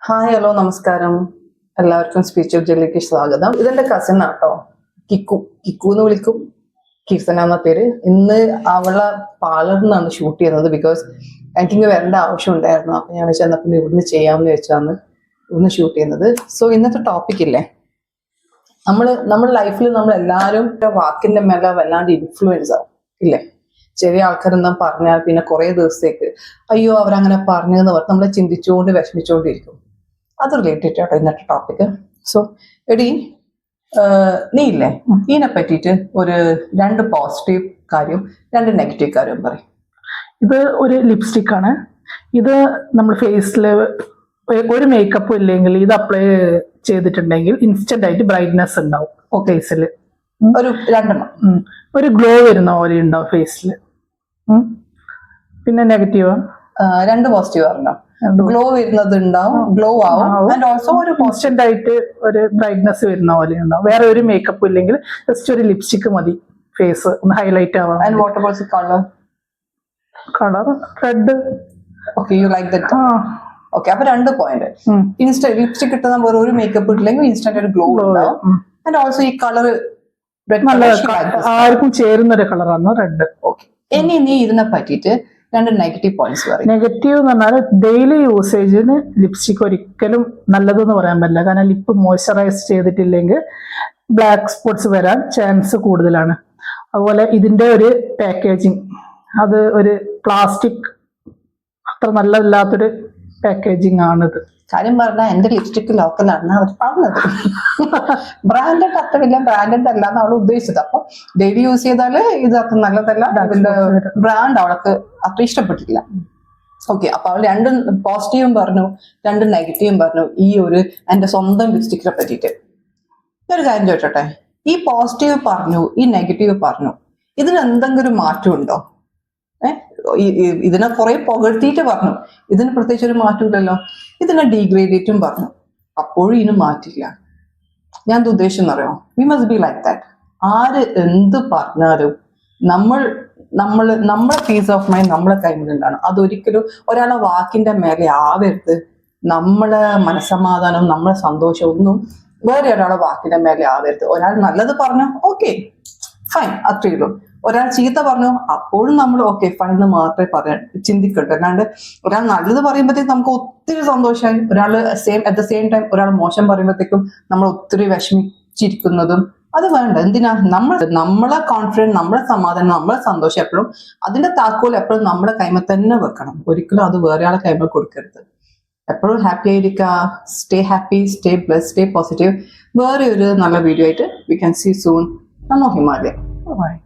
Hi hello നമസ്കാരം. എല്ലാവർക്കും speech of ജെല്ലിക്ക് സ്വാഗതം. ഇതെന്റെ കസിൻ ആട്ടോ, കിക്കു എന്ന് വിളിക്കും, കീർത്തന എന്ന പേര്. ഇന്ന് അവളെ പാർലറിൽ നിന്നാണ് ഷൂട്ട് ചെയ്യുന്നത്. ബിക്കോസ് എനിക്കിങ്ങ് വരേണ്ട ആവശ്യം ഉണ്ടായിരുന്നു. അപ്പൊ ഞാൻ വെച്ചാൽ ഇവിടുന്ന് ചെയ്യാമെന്ന് വെച്ചാണ് ഇവിടുന്ന് ഷൂട്ട് ചെയ്യുന്നത്. സോ ഇന്നത്തെ ടോപ്പിക് ഇല്ലേ, നമ്മുടെ ലൈഫിൽ നമ്മൾ എല്ലാവരും വാക്കിന്റെ മേലെ വല്ലാണ്ട് ഇൻഫ്ലുവൻസ് ആവും ഇല്ലേ. ചെറിയ ആൾക്കാരെന്താ പറഞ്ഞാൽ പിന്നെ കുറെ ദിവസത്തേക്ക് അയ്യോ അവരങ്ങനെ പറഞ്ഞെന്ന് പറഞ്ഞ് നമ്മളെ ചിന്തിച്ചുകൊണ്ട് വിഷമിച്ചുകൊണ്ടിരിക്കും. അത് റിലേറ്റഡ് ആട്ടോ ഇന്നത്തെ ടോപ്പിക്. സോ എടി, നീ ഇല്ലേ ഇതിനെ പറ്റിയിട്ട് ഒരു 2 പോസിറ്റീവ് കാര്യം 2 നെഗറ്റീവ് കാര്യം പറയും. ഇത് ഒരു ലിപ്സ്റ്റിക് ആണ്. ഇത് നമ്മൾ ഫേസിൽ ഒരു മേക്കപ്പും ഇല്ലെങ്കിൽ ഇത് അപ്ലൈ ചെയ്തിട്ടുണ്ടെങ്കിൽ ഇൻസ്റ്റന്റ് ആയിട്ട് ബ്രൈറ്റ്നെസ് ഉണ്ടാവും ഫേസിൽ. ഒരു 2 ഒരു ഗ്ലോ വരുന്ന പോലെ ഉണ്ടാവും ഫേസിൽ. പിന്നെ നെഗറ്റീവ് 2 പോസിറ്റീവ് പറഞ്ഞോ. ഗ്ലോ വരുന്നത് ഉണ്ടാവും, ഗ്ലോ ആവും. ആൻഡ് ഓൾസോ ഒരു ഇൻസ്റ്റന്റ് ആയിട്ട് ഒരു ബ്രൈറ്റ്നെസ് വരുന്ന പോലെ ഉണ്ടാവും. വേറെ ഒരു മേക്കപ്പും ഇല്ലെങ്കിൽ ജസ്റ്റ് ഒരു ലിപ്സ്റ്റിക് മതി ഫേസ് ഒന്ന് ഹൈലൈറ്റ് ആവാൻ. And what about colour red. Okay, you like that. Okay, അപ്പൊ 2 പോയിന്റ്. ഇൻസ്റ്റന്റ് ലിപ്സ്റ്റിക് ഇട്ടുന്ന വേറെ ഒരു മേക്കപ്പ് ഇട്ടില്ലെങ്കിൽ ഇൻസ്റ്റന്റ് ഒരു ഗ്ലോ ഉണ്ടാവും. ആൻഡ് ഓൾസോ ഈ കളർ ആർക്കും ചേരുന്ന ഒരു കളറാണ് റെഡ്. ഓക്കെ, ഇനി നീ ഇതിനെ പറ്റിയിട്ട് 2 നെഗറ്റീവ് പോയിന്റ്സ് പറയും. നെഗറ്റീവ് എന്ന് പറഞ്ഞാൽ ഡെയിലി യൂസേജിന് ലിപ്സ്റ്റിക് ഒരിക്കലും നല്ലതെന്ന് പറയാൻ പറ്റില്ല. കാരണം ലിപ്പ് മോയ്സ്ചറൈസ് ചെയ്തിട്ടില്ലെങ്കിൽ ബ്ലാക്ക് സ്പോട്ട്സ് വരാൻ ചാൻസ് കൂടുതലാണ്. അതുപോലെ ഇതിന്റെ ഒരു പാക്കേജിങ്, അത് ഒരു പ്ലാസ്റ്റിക് അത്ര നല്ലതല്ലാത്തൊരു പാക്കേജിങ് ആണിത്. കാര്യം പറഞ്ഞാൽ എന്റെ ലിപ്സ്റ്റിക് ലോക്കലാണ് അവർ പറഞ്ഞത്. ബ്രാൻഡഡ് അത്ര വലിയ ബ്രാൻഡഡ് അല്ലാന്ന് അവൾ ഉദ്ദേശിച്ചത്. അപ്പൊ ഡെയിലി യൂസ് ചെയ്താല് ഇത് അത്ര നല്ലതല്ല. ഇതിന്റെ ബ്രാൻഡ് അവൾക്ക് അത്ര ഇഷ്ടപ്പെട്ടില്ല. ഓക്കെ, അപ്പൊ അവൾ 2 പോസിറ്റീവും പറഞ്ഞു, 2 നെഗറ്റീവും പറഞ്ഞു ഈ ഒരു എന്റെ സ്വന്തം ലിപ്സ്റ്റിക്കിനെ പറ്റിയിട്ട്. ഒരു കാര്യം ചോദിച്ചോട്ടെ, ഈ പോസിറ്റീവ് പറഞ്ഞു, ഈ നെഗറ്റീവ് പറഞ്ഞു, ഇതിന് എന്തെങ്കിലും മാറ്റം ഉണ്ടോ? ഇതിനെ കുറെ പുകഴ്ത്തിയിട്ട് പറഞ്ഞു, ഇതിന് പ്രത്യേകിച്ച് ഒരു മാറ്റമില്ലല്ലോ. ഇതിനെ ഡീഗ്രേഡേറ്റും പറഞ്ഞു, അപ്പോഴും ഇതിന് മാറ്റില്ല. ഞാൻ ഇത് ഉദ്ദേശിച്ചെന്ന് അറിയോ, we must be like that. ആര് എന്ത് പറഞ്ഞാലും നമ്മളെ പീസ് ഓഫ് മൈൻഡ് നമ്മളെ കൈമുണ്ടാണ്. അതൊരിക്കലും ഒരാളെ വാക്കിന്റെ മേലെ ആവരുത്. നമ്മളെ മനസ്സമാധാനം, നമ്മളെ സന്തോഷം ഒന്നും വേറെ ഒരാളെ വാക്കിന്റെ മേലെ ആവരുത്. ഒരാൾ നല്ലത് പറഞ്ഞു, ഓക്കെ ഫൈൻ, അത്രയേ ഉള്ളൂ. ഒരാൾ ചീത്ത പറഞ്ഞു, അപ്പോഴും നമ്മൾ ഓക്കെ ഫൈൻ എന്ന് മാത്രമേ പറയാൻ ചിന്തിക്കട്ടെ. അല്ലാണ്ട് ഒരാൾ നല്ലത് പറയുമ്പോഴത്തേക്കും നമുക്ക് ഒത്തിരി സന്തോഷമായി, ഒരാൾ അറ്റ് ദ സെയിം ടൈം ഒരാൾ മോശം പറയുമ്പോഴത്തേക്കും നമ്മൾ ഒത്തിരി വിഷമിച്ചിരിക്കുന്നതും അത് വേണ്ട. എന്തിനാ നമ്മളെ കോൺഫിഡൻസ്, നമ്മളെ സമാധാനം, നമ്മളെ സന്തോഷം എപ്പോഴും അതിന്റെ താക്കോൽ എപ്പോഴും നമ്മുടെ കൈമ തന്നെ വെക്കണം. ഒരിക്കലും അത് വേറെ ആളെ കൈമ കൊടുക്കരുത്. എപ്പോഴും ഹാപ്പി ആയിരിക്കുക. Stay happy, stay bless, stay positive. വേറെ ഒരു നല്ല വീഡിയോ ആയിട്ട് we can see soon. Namo Himalaya. Bye.